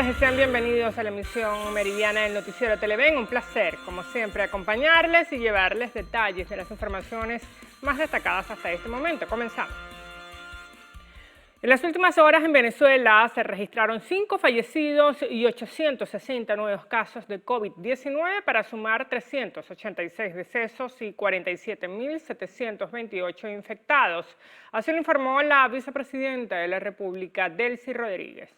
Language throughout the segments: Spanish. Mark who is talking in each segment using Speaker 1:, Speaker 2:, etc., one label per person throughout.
Speaker 1: tardes y sean bienvenidos a la emisión meridiana del noticiero Televen. Un placer, como siempre, acompañarles y llevarles detalles de las informaciones más destacadas hasta este momento. Comenzamos. En las últimas horas en Venezuela se registraron 5 fallecidos y 860 nuevos casos de COVID-19 para sumar 386 decesos y 47.728 infectados. Así lo informó la vicepresidenta de la República, Delcy Rodríguez.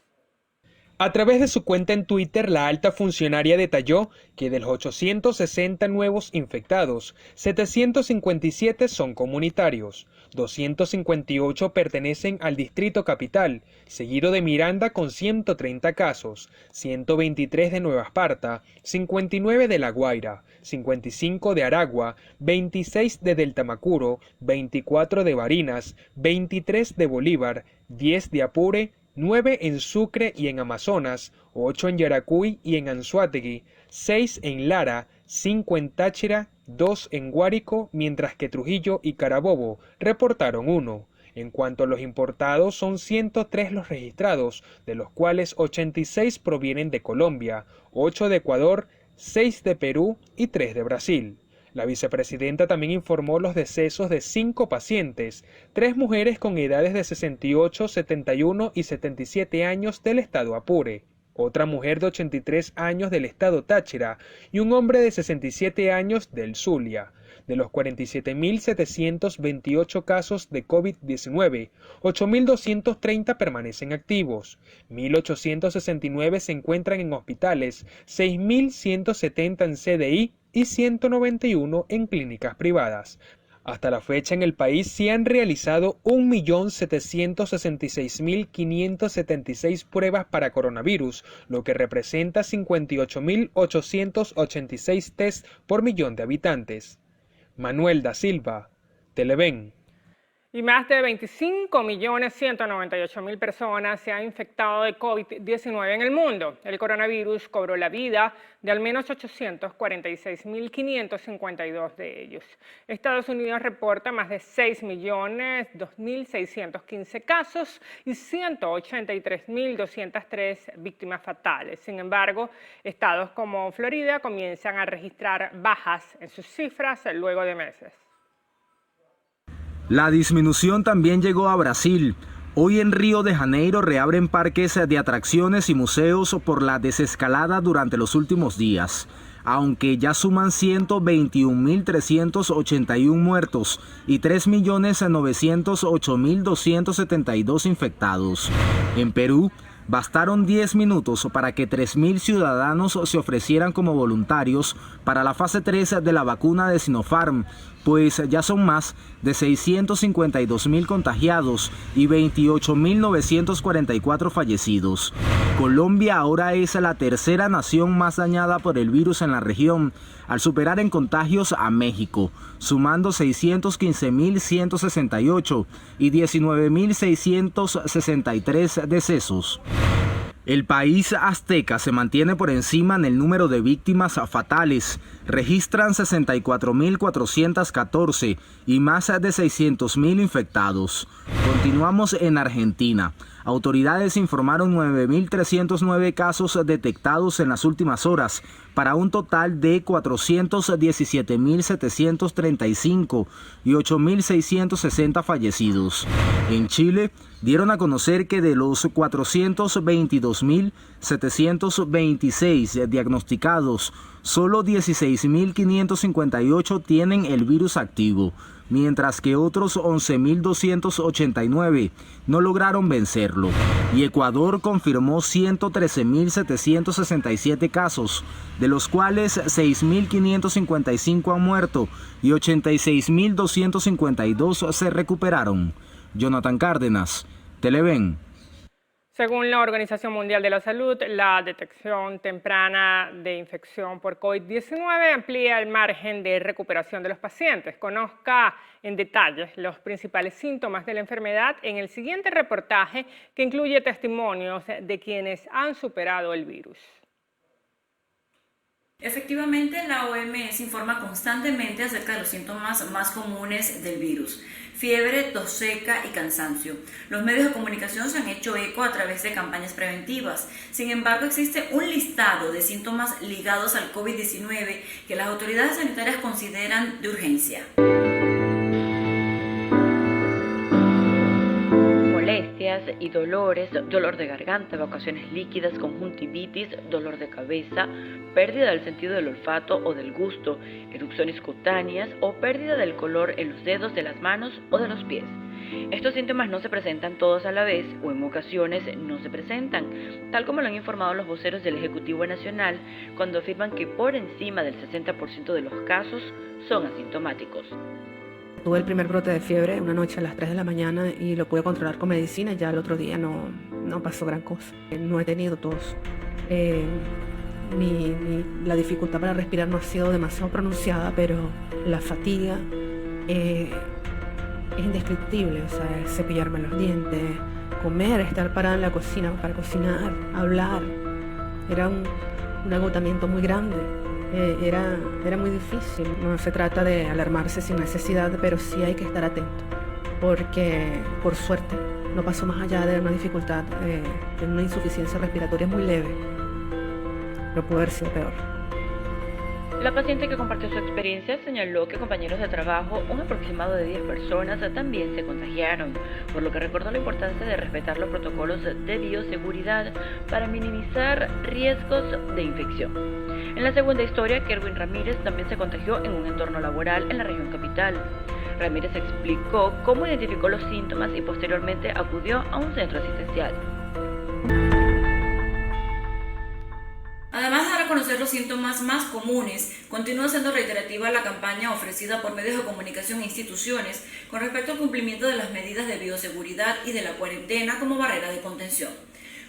Speaker 2: A través de su cuenta en Twitter, la alta funcionaria detalló que de los 860 nuevos infectados, 757 son comunitarios, 258 pertenecen al Distrito Capital, seguido de Miranda con 130 casos, 123 de Nueva Esparta, 59 de La Guaira, 55 de Aragua, 26 de Deltamacuro, 24 de Barinas, 23 de Bolívar, 10 de Apure, 9 en Sucre y en Amazonas, 8 en Yaracuy y en Anzoátegui, 6 en Lara, 5 en Táchira, 2 en Guárico, mientras que Trujillo y Carabobo reportaron 1. En cuanto a los importados, son 103 los registrados, de los cuales 86 provienen de Colombia, 8 de Ecuador, 6 de Perú y 3 de Brasil. La vicepresidenta también informó los decesos de 5 pacientes, 3 mujeres con edades de 68, 71 y 77 años del estado Apure, otra mujer de 83 años del estado Táchira y un hombre de 67 años del Zulia. De los 47.728 casos de COVID-19, 8.230 permanecen activos, 1.869 se encuentran en hospitales, 6.170 en CDI y 191 en clínicas privadas. Hasta la fecha en el país se han realizado 1.766.576 pruebas para coronavirus, lo que representa 58.886 test por millón de habitantes. Manuel da Silva, Televen.
Speaker 1: Y más de 25.198.000 personas se han infectado de COVID-19 en el mundo. El coronavirus cobró la vida de al menos 846.552 de ellos. Estados Unidos reporta más de 6.002.615 casos y 183.203 víctimas fatales. Sin embargo, estados como Florida comienzan a registrar bajas en sus cifras luego de meses.
Speaker 3: La disminución también llegó a Brasil. Hoy en Río de Janeiro reabren parques de atracciones y museos por la desescalada durante los últimos días, aunque ya suman 121.381 muertos y 3.908.272 infectados. En Perú, bastaron 10 minutos para que 3.000 ciudadanos se ofrecieran como voluntarios para la fase 3 de la vacuna de Sinopharm, pues ya son más de 652.000 contagiados y 28.944 fallecidos. Colombia ahora es la tercera nación más dañada por el virus en la región, al superar en contagios a México, sumando 615.168 y 19.663 decesos. El país azteca se mantiene por encima en el número de víctimas fatales. Registran 64.414 y más de 600.000 infectados. Continuamos en Argentina. Autoridades informaron 9.309 casos detectados en las últimas horas, para un total de 417.735 y 8.660 fallecidos. En Chile, dieron a conocer que de los 422.726 diagnosticados, solo 16.558 tienen el virus activo, mientras que otros 11.289 no lograron vencerlo. Y Ecuador confirmó 113.767 casos, de los cuales 6.555 han muerto y 86.252 se recuperaron. Jonathan Cárdenas, Televen.
Speaker 1: Según la Organización Mundial de la Salud, la detección temprana de infección por COVID-19 amplía el margen de recuperación de los pacientes. Conozca en detalle los principales síntomas de la enfermedad en el siguiente reportaje, que incluye testimonios de quienes han superado el virus.
Speaker 4: Efectivamente, la OMS informa constantemente acerca de los síntomas más comunes del virus: fiebre, tos seca y cansancio. Los medios de comunicación se han hecho eco a través de campañas preventivas. Sin embargo, existe un listado de síntomas ligados al COVID-19 que las autoridades sanitarias consideran de urgencia.
Speaker 5: Molestias y dolores, dolor de garganta, evacuaciones líquidas, conjuntivitis, dolor de cabeza, pérdida del sentido del olfato o del gusto, erupciones cutáneas o pérdida del color en los dedos de las manos o de los pies. Estos síntomas no se presentan todos a la vez o en ocasiones no se presentan, tal como lo han informado los voceros del Ejecutivo Nacional cuando afirman que por encima del 60% de los casos son asintomáticos.
Speaker 6: Tuve el primer brote de fiebre una noche a las 3 de la mañana y lo pude controlar con medicina. Ya el otro día no pasó gran cosa. No he tenido tos. La dificultad para respirar no ha sido demasiado pronunciada, pero la fatiga es indescriptible. O sea, cepillarme los dientes, comer, estar parada en la cocina para cocinar, hablar. Era un agotamiento muy grande. Era muy difícil. No se trata de alarmarse sin necesidad, pero sí hay que estar atento, porque por suerte no pasó más allá de una dificultad, de una insuficiencia respiratoria muy leve. No pudo haber sido peor.
Speaker 5: La paciente que compartió su experiencia señaló que compañeros de trabajo, un aproximado de 10 personas, también se contagiaron, por lo que recordó la importancia de respetar los protocolos de bioseguridad para minimizar riesgos de infección. En la segunda historia, Kerwin Ramírez también se contagió en un entorno laboral en la región capital. Ramírez explicó cómo identificó los síntomas y posteriormente acudió a un centro asistencial.
Speaker 4: Además de dar a conocer los síntomas más comunes, continúa siendo reiterativa la campaña ofrecida por medios de comunicación e instituciones con respecto al cumplimiento de las medidas de bioseguridad y de la cuarentena como barrera de contención.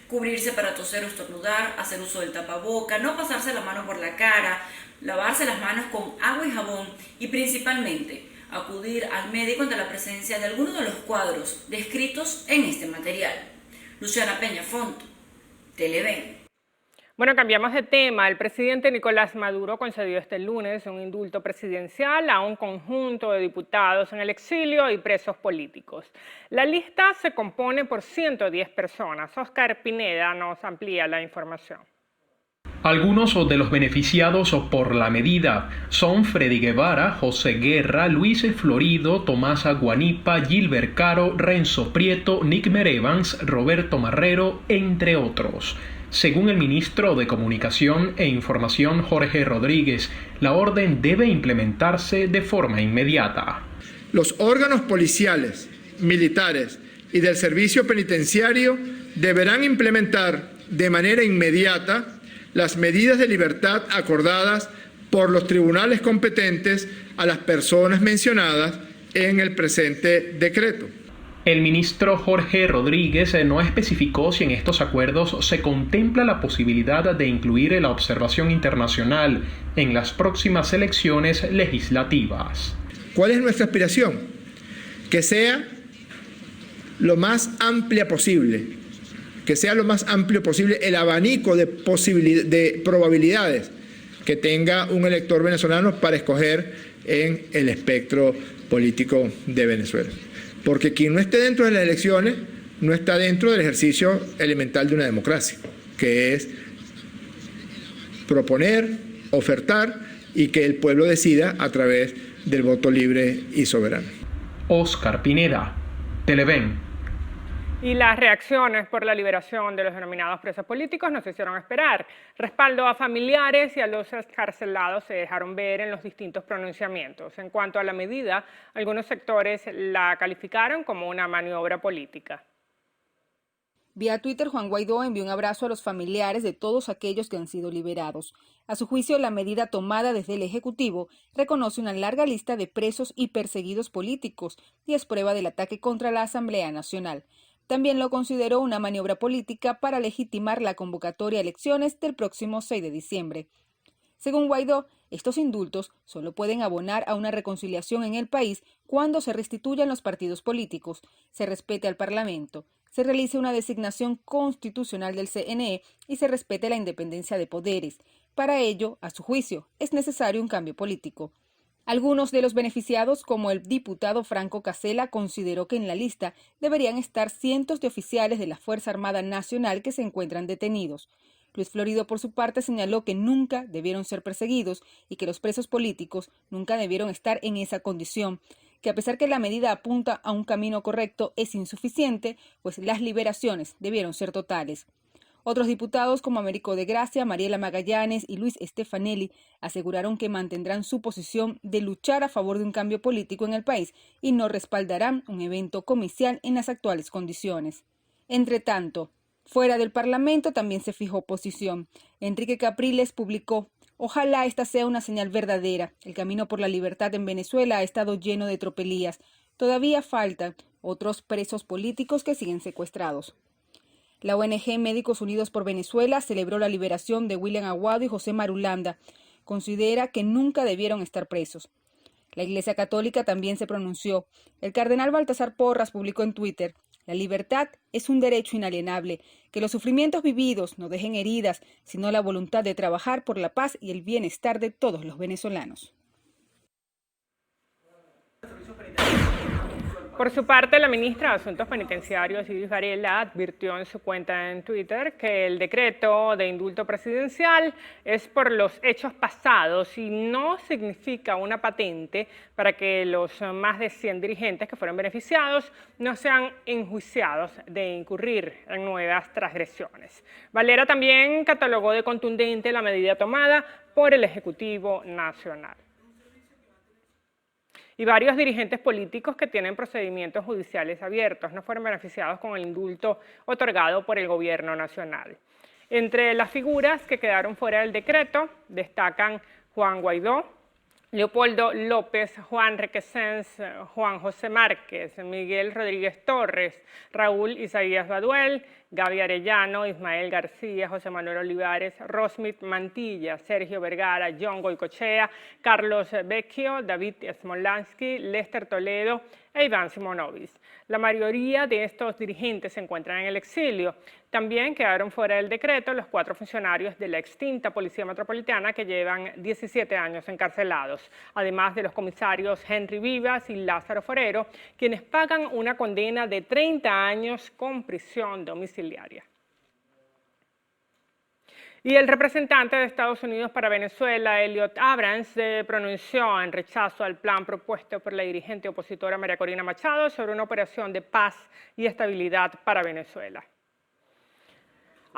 Speaker 4: Cubrirse para toser o estornudar, hacer uso del tapaboca, no pasarse la mano por la cara, lavarse las manos con agua y jabón y principalmente acudir al médico ante la presencia de alguno de los cuadros descritos en este material. Luciana Peña Font, Televen.
Speaker 1: Bueno, cambiamos de tema. El presidente Nicolás Maduro concedió este lunes un indulto presidencial a un conjunto de diputados en el exilio y presos políticos. La lista se compone por 110 personas. Oscar Pineda nos amplía la información.
Speaker 2: Algunos de los beneficiados por la medida son Freddy Guevara, José Guerra, Luis Florido, Tomás Aguanipa, Gilbert Caro, Renzo Prieto, Nickmer Evans, Roberto Marrero, entre otros. Según el ministro de Comunicación e Información Jorge Rodríguez, la orden debe implementarse de forma inmediata.
Speaker 7: Los órganos policiales, militares y del servicio penitenciario deberán implementar de manera inmediata las medidas de libertad acordadas por los tribunales competentes a las personas mencionadas en el presente decreto.
Speaker 2: El ministro Jorge Rodríguez no especificó si en estos acuerdos se contempla la posibilidad de incluir la observación internacional en las próximas elecciones legislativas.
Speaker 7: ¿Cuál es nuestra aspiración? Que sea lo más amplia posible, el abanico de probabilidades que tenga un elector venezolano para escoger en el espectro político de Venezuela. Porque quien no esté dentro de las elecciones no está dentro del ejercicio elemental de una democracia, que es proponer, ofertar y que el pueblo decida a través del voto libre y soberano.
Speaker 2: Oscar Pineda, Televen.
Speaker 1: Y las reacciones por la liberación de los denominados presos políticos no se hicieron esperar. Respaldo a familiares y a los excarcelados se dejaron ver en los distintos pronunciamientos. En cuanto a la medida, algunos sectores la calificaron como una maniobra política.
Speaker 8: Vía Twitter, Juan Guaidó envió un abrazo a los familiares de todos aquellos que han sido liberados. A su juicio, la medida tomada desde el Ejecutivo reconoce una larga lista de presos y perseguidos políticos y es prueba del ataque contra la Asamblea Nacional. También lo consideró una maniobra política para legitimar la convocatoria a elecciones del próximo 6 de diciembre. Según Guaidó, estos indultos solo pueden abonar a una reconciliación en el país cuando se restituyan los partidos políticos, se respete al Parlamento, se realice una designación constitucional del CNE y se respete la independencia de poderes. Para ello, a su juicio, es necesario un cambio político. Algunos de los beneficiados, como el diputado Franco Casella, consideró que en la lista deberían estar cientos de oficiales de la Fuerza Armada Nacional que se encuentran detenidos. Luis Florido, por su parte, señaló que nunca debieron ser perseguidos y que los presos políticos nunca debieron estar en esa condición, que a pesar que la medida apunta a un camino correcto, es insuficiente, pues las liberaciones debieron ser totales. Otros diputados como Américo de Gracia, Mariela Magallanes y Luis Stefanelli aseguraron que mantendrán su posición de luchar a favor de un cambio político en el país y no respaldarán un evento comicial en las actuales condiciones. Entre tanto, fuera del Parlamento también se fijó posición. Enrique Capriles publicó: ojalá esta sea una señal verdadera. El camino por la libertad en Venezuela ha estado lleno de tropelías. Todavía faltan otros presos políticos que siguen secuestrados. La ONG Médicos Unidos por Venezuela celebró la liberación de William Aguado y José Marulanda. Considera que nunca debieron estar presos. La Iglesia Católica también se pronunció. El cardenal Baltasar Porras publicó en Twitter: la libertad es un derecho inalienable. Que los sufrimientos vividos no dejen heridas, sino la voluntad de trabajar por la paz y el bienestar de todos los venezolanos.
Speaker 1: Por su parte, la ministra de Asuntos Penitenciarios, Iris Varela, advirtió en su cuenta en Twitter que el decreto de indulto presidencial es por los hechos pasados y no significa una patente para que los más de 100 dirigentes que fueron beneficiados no sean enjuiciados de incurrir en nuevas transgresiones. Valera también catalogó de contundente la medida tomada por el Ejecutivo Nacional. Y varios dirigentes políticos que tienen procedimientos judiciales abiertos no fueron beneficiados con el indulto otorgado por el Gobierno Nacional. Entre las figuras que quedaron fuera del decreto destacan Juan Guaidó, Leopoldo López, Juan Requesens, Juan José Márquez, Miguel Rodríguez Torres, Raúl Isaías Baduel, Gaby Arellano, Ismael García, José Manuel Olivares, Rosmit Mantilla, Sergio Vergara, John Goicochea, Carlos Vecchio, David Smolansky, Lester Toledo e Iván Simonovic. La mayoría de estos dirigentes se encuentran en el exilio. También quedaron fuera del decreto los 4 funcionarios de la extinta Policía Metropolitana que llevan 17 años encarcelados, además de los comisarios Henry Vivas y Lázaro Forero, quienes pagan una condena de 30 años con prisión domiciliaria. Y el representante de Estados Unidos para Venezuela, Elliot Abrams, se pronunció en rechazo al plan propuesto por la dirigente opositora María Corina Machado sobre una operación de paz y estabilidad para Venezuela.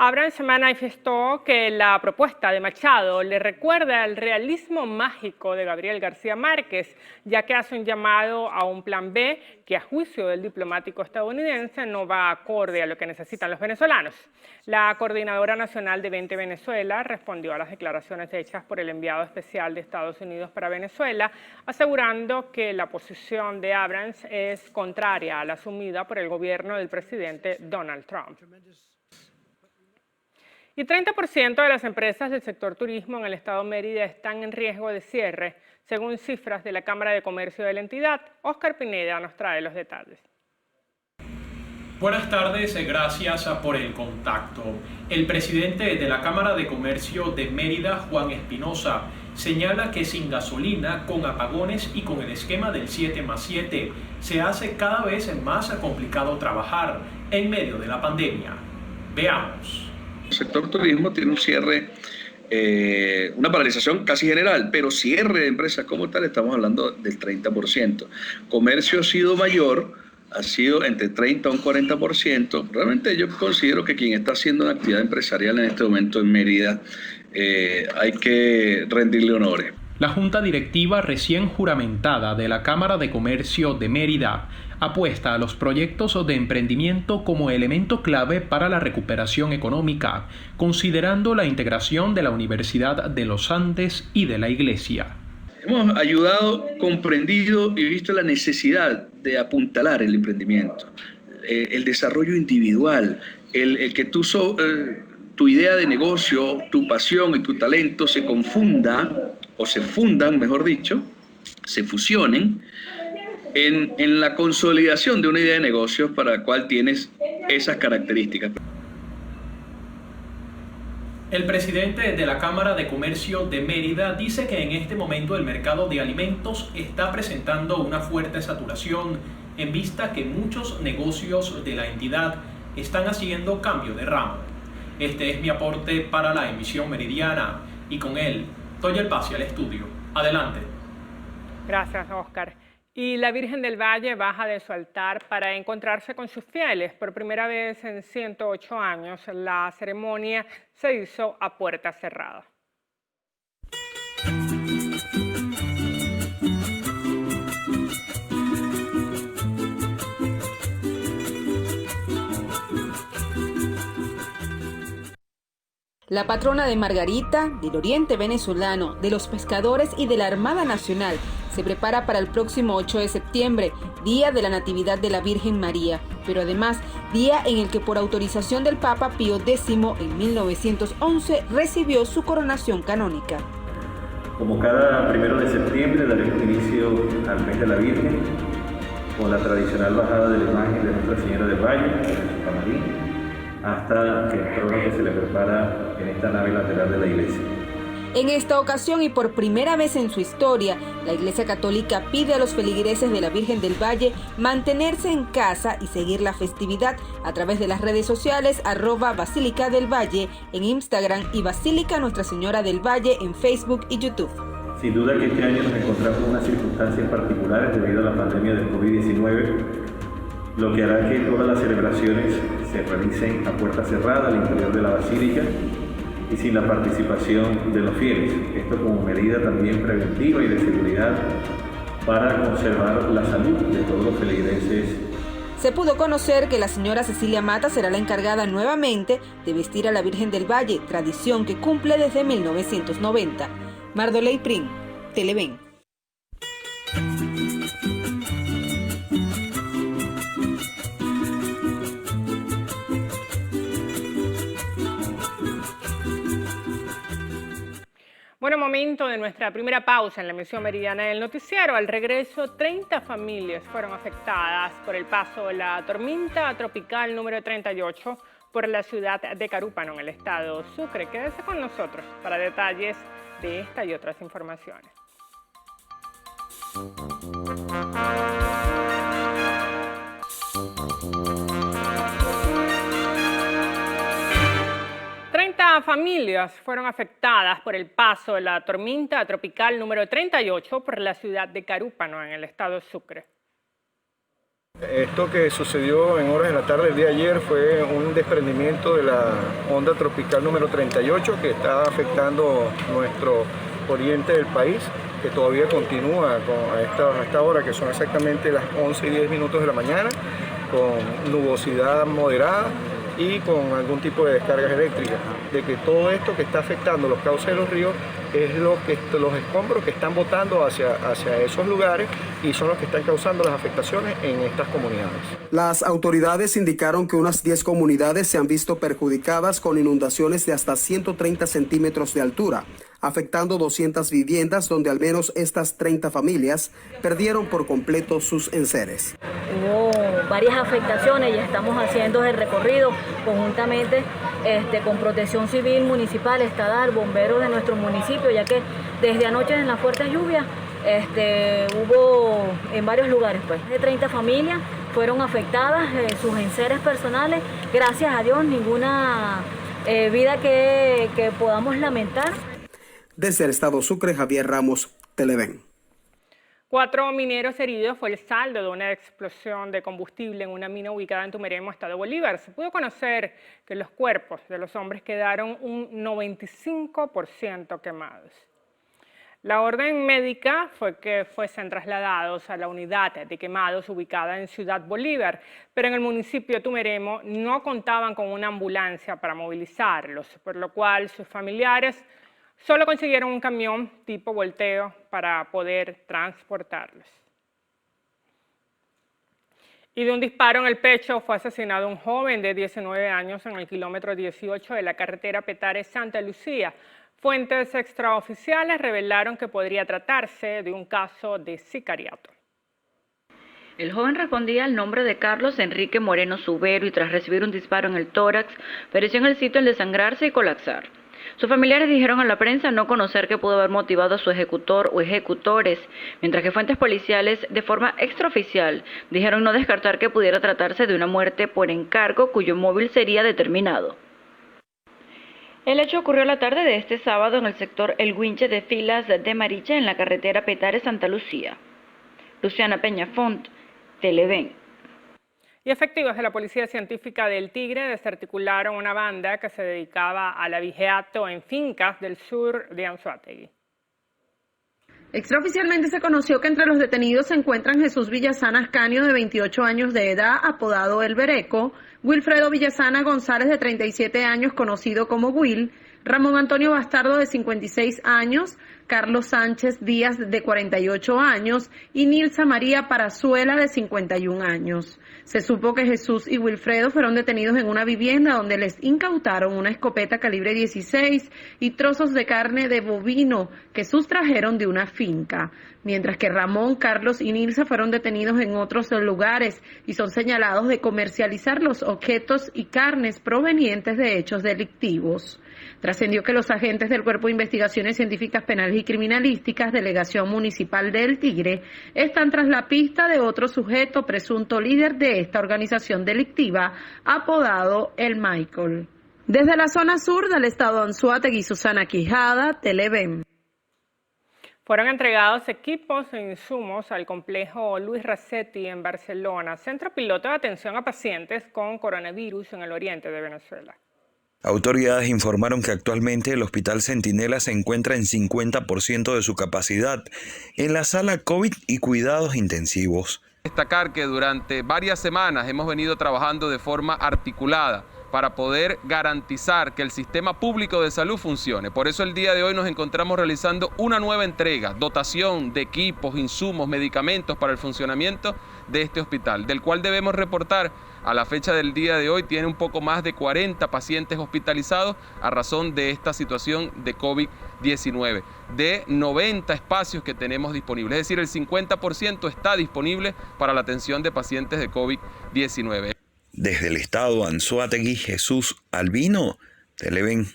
Speaker 1: Abrams manifestó que la propuesta de Machado le recuerda al realismo mágico de Gabriel García Márquez, ya que hace un llamado a un plan B que a juicio del diplomático estadounidense no va acorde a lo que necesitan los venezolanos. La Coordinadora Nacional de 20 Venezuela respondió a las declaraciones hechas por el enviado especial de Estados Unidos para Venezuela, asegurando que la posición de Abrams es contraria a la asumida por el gobierno del presidente Donald Trump. Y 30% de las empresas del sector turismo en el estado Mérida están en riesgo de cierre, según cifras de la Cámara de Comercio de la entidad. Óscar Pineda nos trae los detalles.
Speaker 9: Buenas tardes, gracias por el contacto. El presidente de la Cámara de Comercio de Mérida, Juan Espinosa, señala que sin gasolina, con apagones y con el esquema del 7+7, se hace cada vez más complicado trabajar en medio de la pandemia. Veamos.
Speaker 10: El sector turismo tiene un cierre, una paralización casi general, pero cierre de empresas como tal estamos hablando del 30%. Comercio ha sido mayor, ha sido entre 30 a un 40%. Realmente yo considero que quien está haciendo una actividad empresarial en este momento en Mérida hay que rendirle honores.
Speaker 9: La Junta Directiva recién juramentada de la Cámara de Comercio de Mérida apuesta a los proyectos de emprendimiento como elemento clave para la recuperación económica, considerando la integración de la Universidad de los Andes y de la Iglesia.
Speaker 10: Hemos ayudado, comprendido y visto la necesidad de apuntalar el emprendimiento, el desarrollo individual, el que tu idea de negocio, tu pasión y tu talento se confunda, o se fundan, mejor dicho, se fusionen en la consolidación de una idea de negocios para la cual tienes esas características.
Speaker 9: El presidente de la Cámara de Comercio de Mérida dice que en este momento el mercado de alimentos está presentando una fuerte saturación en vista que muchos negocios de la entidad están haciendo cambio de ramo. Este es mi aporte para la emisión meridiana y con él doy el pase al estudio. Adelante.
Speaker 1: Gracias, Oscar. Y la Virgen del Valle baja de su altar para encontrarse con sus fieles. Por primera vez en 108 años, la ceremonia se hizo a puerta cerrada.
Speaker 8: La patrona de Margarita, del oriente venezolano, de los pescadores y de la Armada Nacional se prepara para el próximo 8 de septiembre, día de la Natividad de la Virgen María, pero además día en el que por autorización del Papa Pío X en 1911 recibió su coronación canónica.
Speaker 11: Como cada 1 de septiembre daremos inicio al mes de la Virgen con la tradicional bajada de la imagen de Nuestra Señora del Valle, de su camarín, hasta el trono que se le prepara en esta nave lateral de la iglesia.
Speaker 8: En esta ocasión y por primera vez en su historia, la Iglesia Católica pide a los feligreses de la Virgen del Valle mantenerse en casa y seguir la festividad a través de las redes sociales @Basílica del Valle en Instagram y Basílica Nuestra Señora del Valle en Facebook y YouTube.
Speaker 11: Sin duda que este año nos encontramos en unas circunstancias particulares debido a la pandemia del COVID-19, lo que hará que todas las celebraciones se realicen a puerta cerrada al interior de la basílica y sin la participación de los fieles. Esto como medida también preventiva y de seguridad para conservar la salud de todos los feligreses.
Speaker 8: Se pudo conocer que la señora Cecilia Mata será la encargada nuevamente de vestir a la Virgen del Valle, tradición que cumple desde 1990. Mardoley Prim, Televen.
Speaker 1: Bueno, momento de nuestra primera pausa en la emisión meridiana del noticiero. Al regreso, 30 familias fueron afectadas por el paso de la tormenta tropical número 38 por la ciudad de Carúpano, en el estado Sucre. Quédese con nosotros para detalles de esta y otras informaciones. 30 familias fueron afectadas por el paso de la tormenta tropical número 38 por la ciudad de Carúpano, en el estado Sucre.
Speaker 12: Esto que sucedió en horas de la tarde del día de ayer fue un desprendimiento de la onda tropical número 38 que está afectando nuestro oriente del país, que todavía continúa a esta hora, que son exactamente las 11:10 de la mañana, con nubosidad moderada y con algún tipo de descargas eléctricas. De que todo esto que está afectando los cauces de los ríos es los escombros que están botando hacia esos lugares y son los que están causando las afectaciones en estas comunidades.
Speaker 13: Las autoridades indicaron que unas 10 comunidades se han visto perjudicadas con inundaciones de hasta 130 centímetros de altura, afectando 200 viviendas donde al menos estas 30 familias perdieron por completo sus enseres.
Speaker 14: Hubo varias afectaciones y estamos haciendo el recorrido conjuntamente con Protección Civil Municipal, Estadal, bomberos de nuestro municipio, ya que desde anoche en las fuertes lluvias hubo en varios lugares, de 30 familias fueron afectadas, sus enseres personales, gracias a Dios, ninguna vida que podamos lamentar.
Speaker 13: Desde el estado Sucre, Javier Ramos, Televen.
Speaker 1: 4 mineros heridos fue el saldo de una explosión de combustible en una mina ubicada en Tumeremo, estado Bolívar. Se pudo conocer que los cuerpos de los hombres quedaron un 95% quemados. La orden médica fue que fuesen trasladados a la unidad de quemados ubicada en Ciudad Bolívar, pero en el municipio de Tumeremo no contaban con una ambulancia para movilizarlos, por lo cual sus familiares solo consiguieron un camión tipo volteo para poder transportarlos. Y de un disparo en el pecho fue asesinado un joven de 19 años en el kilómetro 18 de la carretera Petare-Santa Lucía. Fuentes extraoficiales revelaron que podría tratarse de un caso de sicariato.
Speaker 5: El joven respondía al nombre de Carlos Enrique Moreno Subero y tras recibir un disparo en el tórax, pereció en el sitio al desangrarse y colapsar. Sus familiares dijeron a la prensa no conocer qué pudo haber motivado a su ejecutor o ejecutores, mientras que fuentes policiales de forma extraoficial dijeron no descartar que pudiera tratarse de una muerte por encargo cuyo móvil sería determinado. El hecho ocurrió la tarde de este sábado en el sector El Guinche de Filas de Maricha en la carretera Petare-Santa Lucía. Luciana Peñafont, Televen.
Speaker 1: Y efectivos de la Policía Científica del Tigre desarticularon una banda que se dedicaba al abigeato en fincas del sur de Anzoátegui.
Speaker 6: Extraoficialmente se conoció que entre los detenidos se encuentran Jesús Villasana Ascanio, de 28 años de edad, apodado El Bereco, Wilfredo Villasana González, de 37 años, conocido como Will, Ramón Antonio Bastardo, de 56 años, Carlos Sánchez Díaz, de 48 años, y Nilsa María Parazuela, de 51 años. Se supo que Jesús y Wilfredo fueron detenidos en una vivienda donde les incautaron una escopeta calibre 16 y trozos de carne de bovino que sustrajeron de una finca, mientras que Ramón, Carlos y Nilsa fueron detenidos en otros lugares y son señalados de comercializar los objetos y carnes provenientes de hechos delictivos. Trascendió que los agentes del Cuerpo de Investigaciones Científicas Penales y Criminalísticas, Delegación Municipal del Tigre, están tras la pista de otro sujeto presunto líder de esta organización delictiva, apodado El Michael. Desde la zona sur del estado Anzoátegui, Susana Quijada, Televen.
Speaker 1: Fueron entregados equipos e insumos al complejo Luis Racetti en Barcelona, centro piloto de atención a pacientes con coronavirus en el oriente de Venezuela.
Speaker 15: Autoridades informaron que actualmente el Hospital Centinela se encuentra en 50% de su capacidad en la sala COVID y cuidados intensivos.
Speaker 16: Destacar que durante varias semanas hemos venido trabajando de forma articulada para poder garantizar que el sistema público de salud funcione. Por eso el día de hoy nos encontramos realizando una nueva entrega, dotación de equipos, insumos, medicamentos para el funcionamiento de este hospital, del cual debemos reportar a la fecha del día de hoy tiene un poco más de 40 pacientes hospitalizados a razón de esta situación de COVID-19, de 90 espacios que tenemos disponibles, es decir, el 50% está disponible para la atención de pacientes de COVID-19.
Speaker 15: Desde el estado Anzoátegui, Jesús Albino, Televen.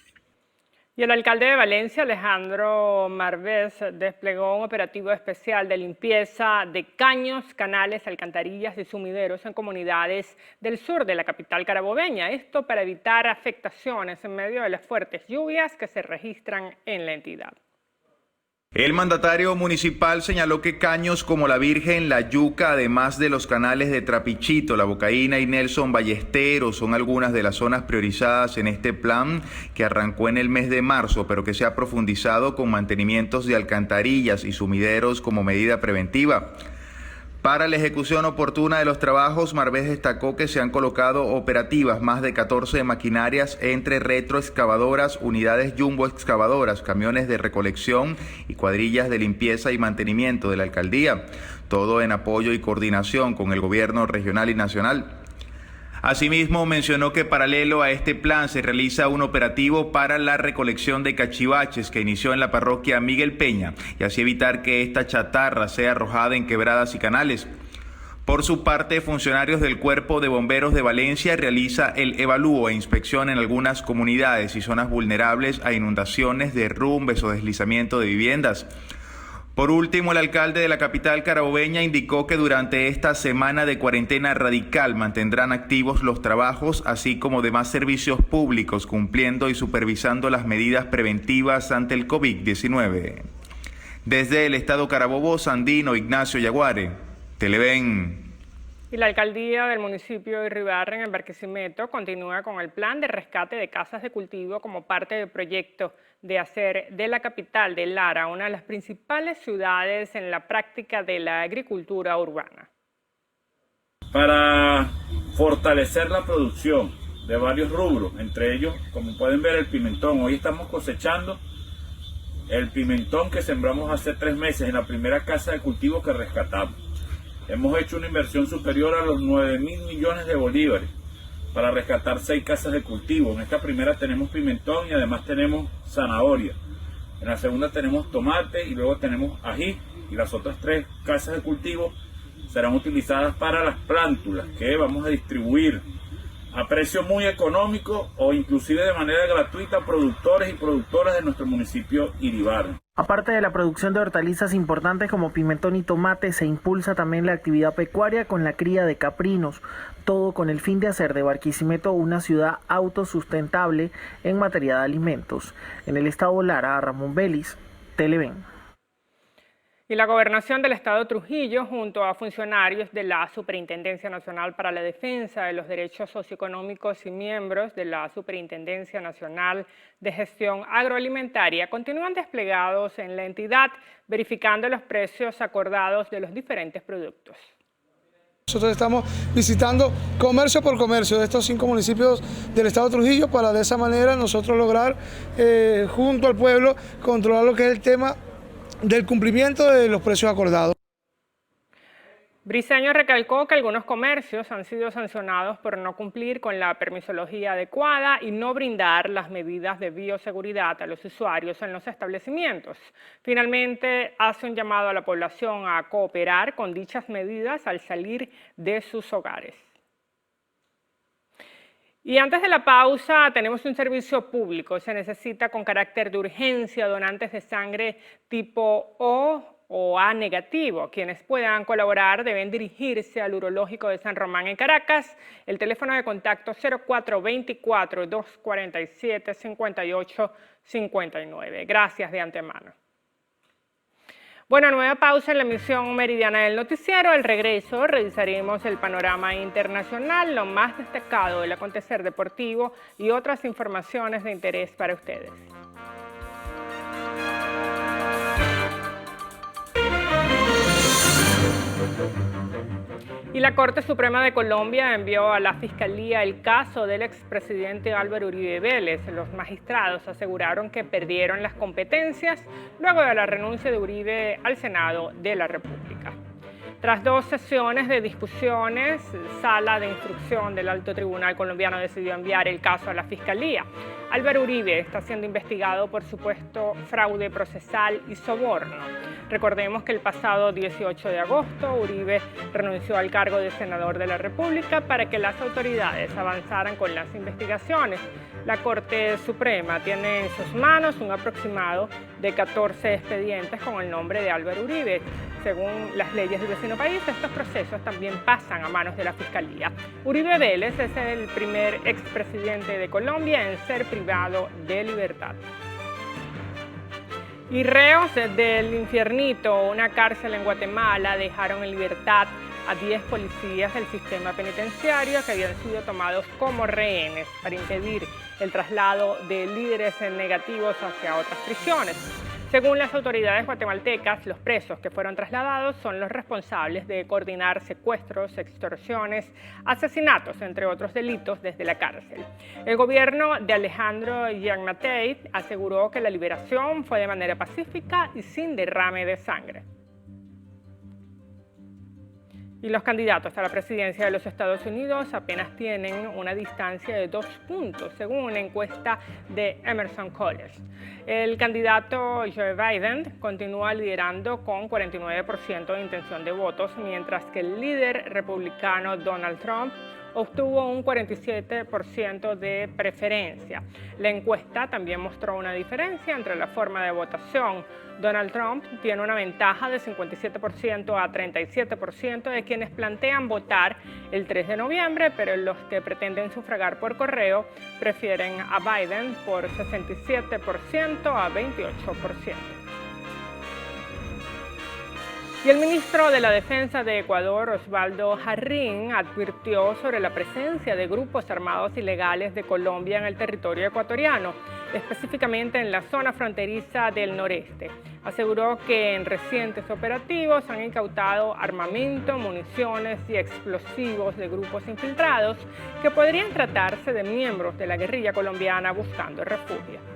Speaker 1: Y el alcalde de Valencia, Alejandro Marvés, desplegó un operativo especial de limpieza de caños, canales, alcantarillas y sumideros en comunidades del sur de la capital carabobeña. Esto para evitar afectaciones en medio de las fuertes lluvias que se registran en la entidad.
Speaker 17: El mandatario municipal señaló que caños como La Virgen, La Yuca, además de los canales de Trapichito, La Bocaína y Nelson Ballesteros, son algunas de las zonas priorizadas en este plan que arrancó en el mes de marzo, pero que se ha profundizado con mantenimientos de alcantarillas y sumideros como medida preventiva. Para la ejecución oportuna de los trabajos, Marvés destacó que se han colocado operativas más de 14 maquinarias entre retroexcavadoras, unidades jumbo excavadoras, camiones de recolección y cuadrillas de limpieza y mantenimiento de la alcaldía, todo en apoyo y coordinación con el gobierno regional y nacional. Asimismo, mencionó que paralelo a este plan se realiza un operativo para la recolección de cachivaches que inició en la parroquia Miguel Peña y así evitar que esta chatarra sea arrojada en quebradas y canales. Por su parte, funcionarios del Cuerpo de Bomberos de Valencia realiza el evalúo e inspección en algunas comunidades y zonas vulnerables a inundaciones, derrumbes o deslizamiento de viviendas. Por último, el alcalde de la capital carabobeña indicó que durante esta semana de cuarentena radical mantendrán activos los trabajos, así como demás servicios públicos, cumpliendo y supervisando las medidas preventivas ante el COVID-19. Desde el estado Carabobo, Sandino Ignacio Yaguare, Televen.
Speaker 1: Y la alcaldía del municipio de Iribarren, en Barquisimeto, continúa con el plan de rescate de casas de cultivo como parte del proyecto de hacer de la capital de Lara una de las principales ciudades en la práctica de la agricultura urbana.
Speaker 18: Para fortalecer la producción de varios rubros, entre ellos, como pueden ver, el pimentón. Hoy estamos cosechando el pimentón que sembramos hace 3 meses en la primera casa de cultivo que rescatamos. Hemos hecho una inversión superior a los 9.000 millones de bolívares para rescatar 6 casas de cultivo. En esta primera tenemos pimentón y además tenemos zanahoria. En la segunda tenemos tomate y luego tenemos ají. Y las otras 3 casas de cultivo serán utilizadas para las plántulas que vamos a distribuir a precio muy económico o inclusive de manera gratuita a productores y productoras de nuestro municipio Iribarren.
Speaker 19: Aparte de la producción de hortalizas importantes como pimentón y tomate, se impulsa también la actividad pecuaria con la cría de caprinos, todo con el fin de hacer de Barquisimeto una ciudad autosustentable en materia de alimentos. En el estado Lara, Ramón Vélez, Televen.
Speaker 1: Y la Gobernación del Estado Trujillo, junto a funcionarios de la Superintendencia Nacional para la Defensa de los Derechos Socioeconómicos y miembros de la Superintendencia Nacional de Gestión Agroalimentaria, continúan desplegados en la entidad, verificando los precios acordados de los diferentes productos.
Speaker 20: Nosotros estamos visitando comercio por comercio de estos 5 municipios del Estado Trujillo para de esa manera nosotros lograr, junto al pueblo, controlar lo que es el tema del cumplimiento de los precios acordados.
Speaker 1: Briceño recalcó que algunos comercios han sido sancionados por no cumplir con la permisología adecuada y no brindar las medidas de bioseguridad a los usuarios en los establecimientos. Finalmente, hace un llamado a la población a cooperar con dichas medidas al salir de sus hogares. Y antes de la pausa, tenemos un servicio público. Se necesita con carácter de urgencia donantes de sangre tipo O A negativo. Quienes puedan colaborar deben dirigirse al Urológico de San Román en Caracas. El teléfono de contacto 0424-247-5859. Gracias de antemano. Bueno, nueva pausa en la emisión meridiana del noticiero. Al regreso revisaremos el panorama internacional, lo más destacado del acontecer deportivo y otras informaciones de interés para ustedes. Y la Corte Suprema de Colombia envió a la Fiscalía el caso del expresidente Álvaro Uribe Vélez. Los magistrados aseguraron que perdieron las competencias luego de la renuncia de Uribe al Senado de la República. Tras 2 sesiones de discusiones, Sala de Instrucción del Alto Tribunal colombiano decidió enviar el caso a la Fiscalía. Álvaro Uribe está siendo investigado por supuesto fraude procesal y soborno. Recordemos que el pasado 18 de agosto, Uribe renunció al cargo de senador de la República para que las autoridades avanzaran con las investigaciones. La Corte Suprema tiene en sus manos un aproximado de 14 expedientes con el nombre de Álvaro Uribe. Según las leyes del vecino país, estos procesos también pasan a manos de la Fiscalía. Uribe Vélez es el primer expresidente de Colombia en ser privado de libertad. Y reos del Infiernito, una cárcel en Guatemala, dejaron en libertad a 10 policías del sistema penitenciario que habían sido tomados como rehenes para impedir el traslado de líderes negativos hacia otras prisiones. Según las autoridades guatemaltecas, los presos que fueron trasladados son los responsables de coordinar secuestros, extorsiones, asesinatos, entre otros delitos, desde la cárcel. El gobierno de Alejandro Gianmatei aseguró que la liberación fue de manera pacífica y sin derrame de sangre. Y los candidatos a la presidencia de los Estados Unidos apenas tienen una distancia de 2 puntos, según una encuesta de Emerson College. El candidato Joe Biden continúa liderando con 49% de intención de votos, mientras que el líder republicano Donald Trump obtuvo un 47% de preferencia. La encuesta también mostró una diferencia entre la forma de votación. Donald Trump tiene una ventaja de 57% a 37% de quienes plantean votar el 3 de noviembre, pero los que pretenden sufragar por correo prefieren a Biden por 67% a 28%. Y el ministro de la Defensa de Ecuador, Osvaldo Jarrín, advirtió sobre la presencia de grupos armados ilegales de Colombia en el territorio ecuatoriano, específicamente en la zona fronteriza del noreste. Aseguró que en recientes operativos han incautado armamento, municiones y explosivos de grupos infiltrados que podrían tratarse de miembros de la guerrilla colombiana buscando refugio.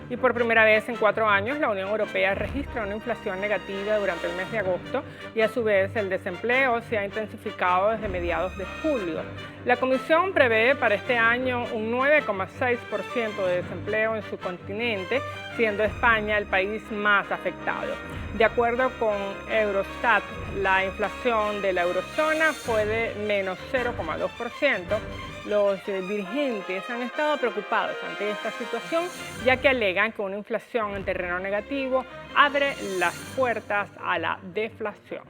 Speaker 1: Y por primera vez en 4 años, la Unión Europea registra una inflación negativa durante el mes de agosto y a su vez el desempleo se ha intensificado desde mediados de julio. La Comisión prevé para este año un 9,6% de desempleo en su continente, siendo España el país más afectado. De acuerdo con Eurostat, la inflación de la eurozona fue de menos 0,2%. Los dirigentes han estado preocupados ante esta situación, ya que alegan que una inflación en terreno negativo abre las puertas a la deflación.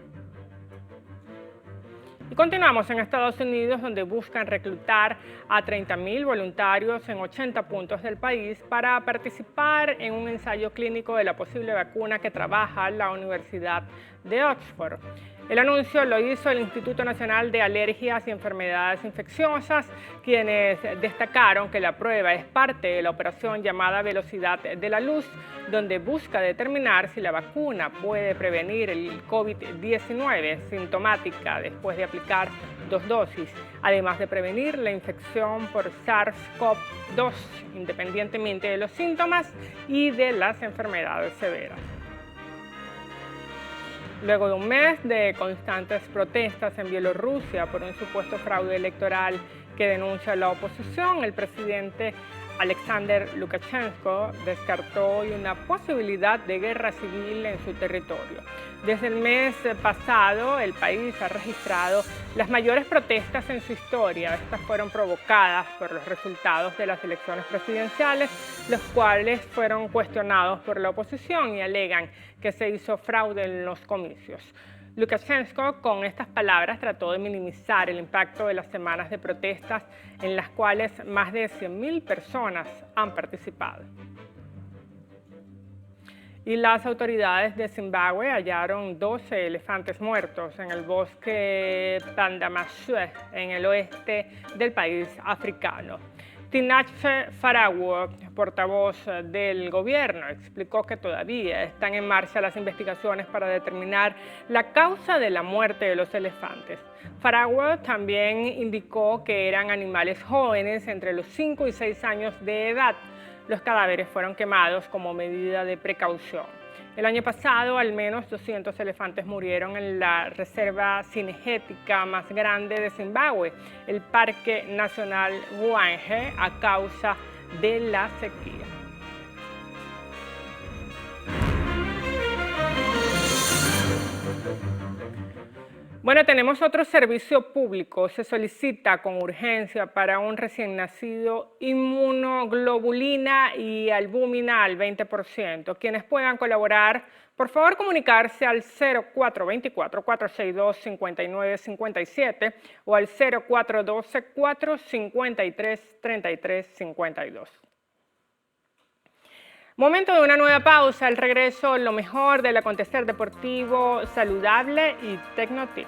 Speaker 1: Y continuamos en Estados Unidos, donde buscan reclutar a 30.000 voluntarios en 80 puntos del país para participar en un ensayo clínico de la posible vacuna que trabaja la Universidad de Oxford. El anuncio lo hizo el Instituto Nacional de Alergias y Enfermedades Infecciosas, quienes destacaron que la prueba es parte de la operación llamada Velocidad de la Luz, donde busca determinar si la vacuna puede prevenir el COVID-19 sintomática después de aplicar 2 dosis, además de prevenir la infección por SARS-CoV-2, independientemente de los síntomas y de las enfermedades severas. Luego de un mes de constantes protestas en Bielorrusia por un supuesto fraude electoral que denuncia la oposición, el presidente Alexander Lukashenko descartó hoy una posibilidad de guerra civil en su territorio. Desde el mes pasado, el país ha registrado las mayores protestas en su historia. Estas fueron provocadas por los resultados de las elecciones presidenciales, los cuales fueron cuestionados por la oposición y alegan que se hizo fraude en los comicios. Lukashenko, con estas palabras, trató de minimizar el impacto de las semanas de protestas en las cuales más de 100.000 personas han participado. Y las autoridades de Zimbabue hallaron 12 elefantes muertos en el bosque Tandamashwe, en el oeste del país africano. Tinashe Farawo, portavoz del gobierno, explicó que todavía están en marcha las investigaciones para determinar la causa de la muerte de los elefantes. Farawo también indicó que eran animales jóvenes entre los 5 y 6 años de edad. Los cadáveres fueron quemados como medida de precaución. El año pasado, al menos 200 elefantes murieron en la reserva cinegética más grande de Zimbabue, el Parque Nacional Hwange, a causa de la sequía. Bueno, tenemos otro servicio público. Se solicita con urgencia para un recién nacido inmunoglobulina y albúmina al 20%. Quienes puedan colaborar, por favor comunicarse al 0424-462-5957 o al 0412-453-3352. Momento de una nueva pausa, al regreso lo mejor del acontecer deportivo saludable y Tecnotips.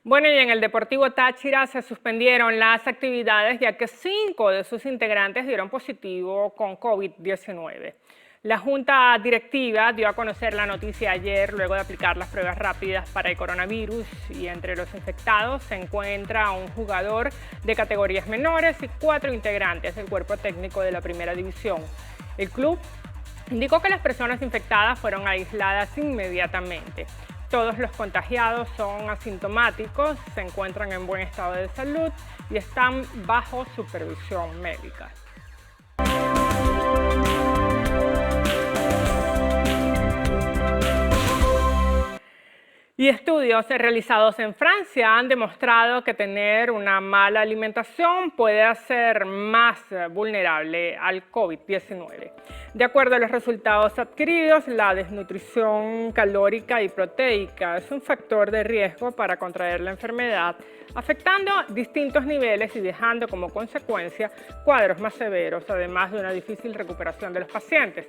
Speaker 1: Bueno, y en el Deportivo Táchira se suspendieron las actividades ya que 5 de sus integrantes dieron positivo con COVID-19. La Junta Directiva dio a conocer la noticia ayer luego de aplicar las pruebas rápidas para el coronavirus y entre los infectados se encuentra un jugador de categorías menores y 4 integrantes del cuerpo técnico de la primera división. El club indicó que las personas infectadas fueron aisladas inmediatamente. Todos los contagiados son asintomáticos, se encuentran en buen estado de salud y están bajo supervisión médica. Y estudios realizados en Francia han demostrado que tener una mala alimentación puede hacer más vulnerable al COVID-19. De acuerdo a los resultados adquiridos, la desnutrición calórica y proteica es un factor de riesgo para contraer la enfermedad, afectando distintos niveles y dejando como consecuencia cuadros más severos, además de una difícil recuperación de los pacientes.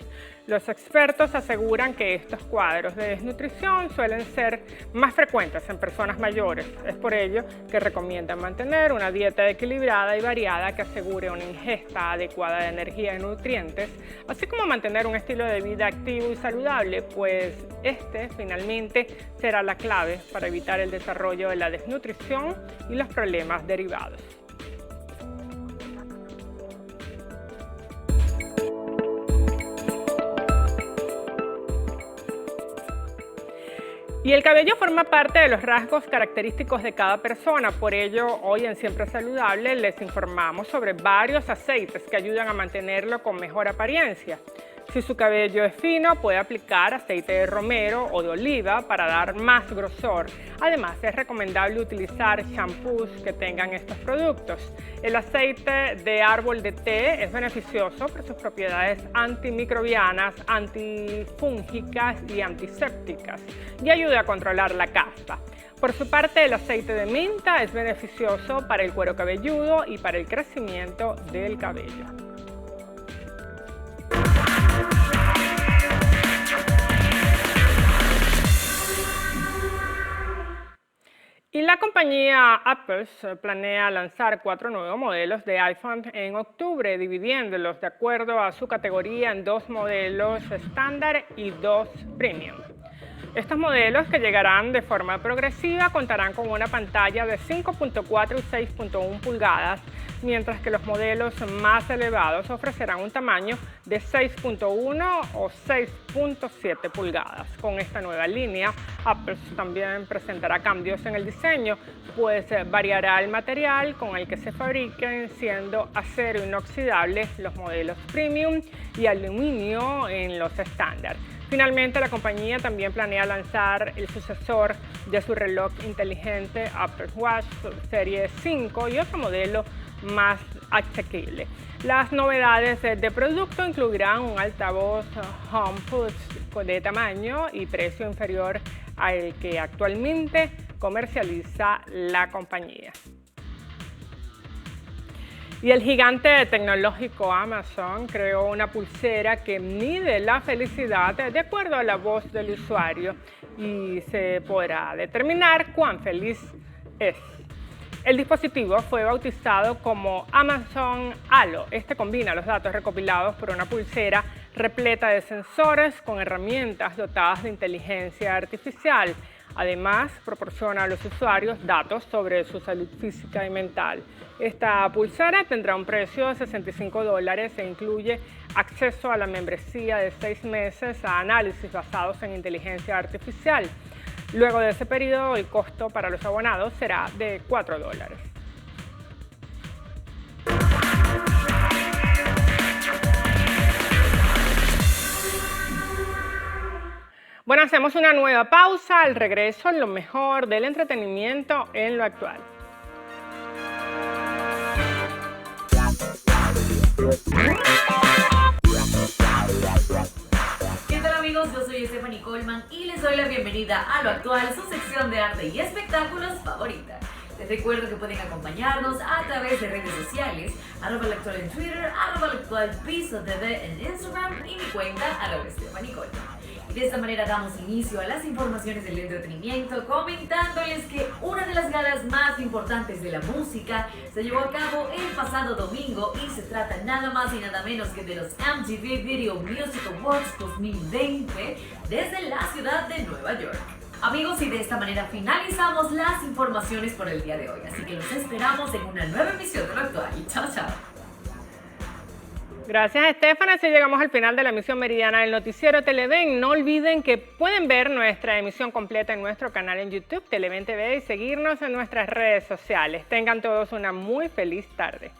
Speaker 1: Los expertos aseguran que estos cuadros de desnutrición suelen ser más frecuentes en personas mayores. Es por ello que recomiendan mantener una dieta equilibrada y variada que asegure una ingesta adecuada de energía y nutrientes, así como mantener un estilo de vida activo y saludable, pues este finalmente será la clave para evitar el desarrollo de la desnutrición y los problemas derivados. Y el cabello forma parte de los rasgos característicos de cada persona, por ello hoy en Siempre Saludable les informamos sobre varios aceites que ayudan a mantenerlo con mejor apariencia. Si su cabello es fino, puede aplicar aceite de romero o de oliva para dar más grosor. Además, es recomendable utilizar shampoos que tengan estos productos. El aceite de árbol de té es beneficioso por sus propiedades antimicrobianas, antifúngicas y antisépticas y ayuda a controlar la caspa. Por su parte, el aceite de menta es beneficioso para el cuero cabelludo y para el crecimiento del cabello. Y la compañía Apple planea lanzar 4 nuevos modelos de iPhone en octubre, dividiéndolos de acuerdo a su categoría en 2 modelos estándar y 2 premium. Estos modelos, que llegarán de forma progresiva, contarán con una pantalla de 5.4 y 6.1 pulgadas, mientras que los modelos más elevados ofrecerán un tamaño de 6.1 o 6.7 pulgadas. Con esta nueva línea, Apple también presentará cambios en el diseño, pues variará el material con el que se fabriquen, siendo acero inoxidable los modelos premium y aluminio en los estándar. Finalmente, la compañía también planea lanzar el sucesor de su reloj inteligente Apple Watch Serie 5 y otro modelo más asequible. Las novedades de producto incluirán un altavoz HomePod de tamaño y precio inferior al que actualmente comercializa la compañía. Y el gigante tecnológico Amazon creó una pulsera que mide la felicidad de acuerdo a la voz del usuario y se podrá determinar cuán feliz es. El dispositivo fue bautizado como Amazon Halo. Este combina los datos recopilados por una pulsera repleta de sensores con herramientas dotadas de inteligencia artificial. Además, proporciona a los usuarios datos sobre su salud física y mental. Esta pulsera tendrá un precio de $65 e incluye acceso a la membresía de 6 meses a análisis basados en inteligencia artificial. Luego de ese periodo, el costo para los abonados será de $4. Bueno, hacemos una nueva pausa. Al regreso, lo mejor del entretenimiento en lo actual.
Speaker 21: ¿Qué tal, amigos? Yo soy Stephanie Coleman y les doy la bienvenida a Lo Actual, su sección de arte y espectáculos favorita. Les recuerdo que pueden acompañarnos a través de redes sociales, @loactual en Twitter, @loactual_TV en Instagram y mi cuenta @Stephanie Coleman. Y de esta manera damos inicio a las informaciones del entretenimiento, comentándoles que una de las galas más importantes de la música se llevó a cabo el pasado domingo y se trata nada más y nada menos que de los MTV Video Music Awards 2020 desde la ciudad de Nueva York. Amigos, y de esta manera finalizamos las informaciones por el día de hoy, así que los esperamos en una nueva emisión de Lo Actual. Chao, chao.
Speaker 1: Gracias, Estefana. Así llegamos al final de la emisión meridiana del noticiero Televen. No olviden que pueden ver nuestra emisión completa en nuestro canal en YouTube, Televen TV, y seguirnos en nuestras redes sociales. Tengan todos una muy feliz tarde.